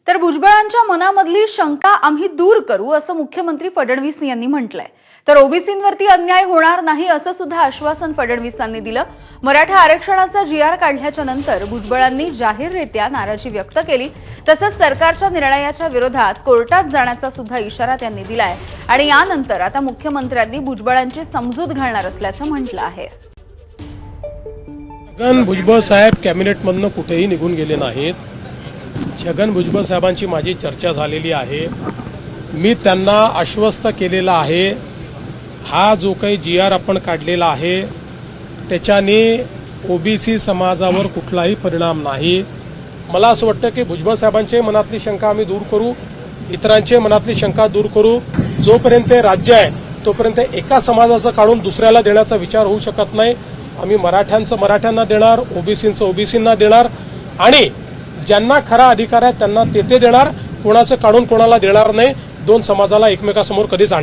तर भुजबळांच्या मनामधली शंका आम्ही दूर करू असं मुख्यमंत्री फडणवीस यांनी म्हटलंय। तर ओबीसींवरती अन्याय होणार नाही असं सुद्धा आश्वासन फडणवीसांनी दिलं। मराठा आरक्षणाचा जीआर काढल्याच्या नंतर भुजबळांनी जाहीररित्या नाराजी व्यक्त केली। तसंच सरकारच्या निर्णयाच्या विरोधात कोर्टात जाण्याचा सुद्धा इशारा त्यांनी दिलाय आणि यानंतर आता मुख्यमंत्र्यांनी भुजबळांची समजूत घालणार असल्याचं म्हटलं आहे। छगन भुजबळ साहेब कॅबिनेटमधनं कुठेही निघून गेले नाहीत। छगन भुजबळ साहेबांची माझी चर्चा झालेली आहे। मी त्यांना आश्वस्त केलेलं आहे, हा जो काही जीआर आपण काढलेला आहे त्याच्याने ओबीसी समाजावर कुठलाही परिणाम नाही। मला असं वाटतं की भुजबळ साहेबांच्या मनातली शंका आम्ही दूर करू, इतरांच्या मनातली शंका दूर करू। जोपर्यंत राज्य आहे तोपर्यंत एका समाजाचं काढून दुसऱ्याला देण्याचा विचार होऊ शकत नाही। आम्ही मराठ्यांचं मराठ्यांना देणार, ओबीसींचं ओबीसींना देणार आणि ज्यांना खरा अधिकार आहे त्यांना ते देणार, कोणाचं काढून कोणाला देणार नाही। दोन समाजाला एकमेकांसमोर कधीच आणणार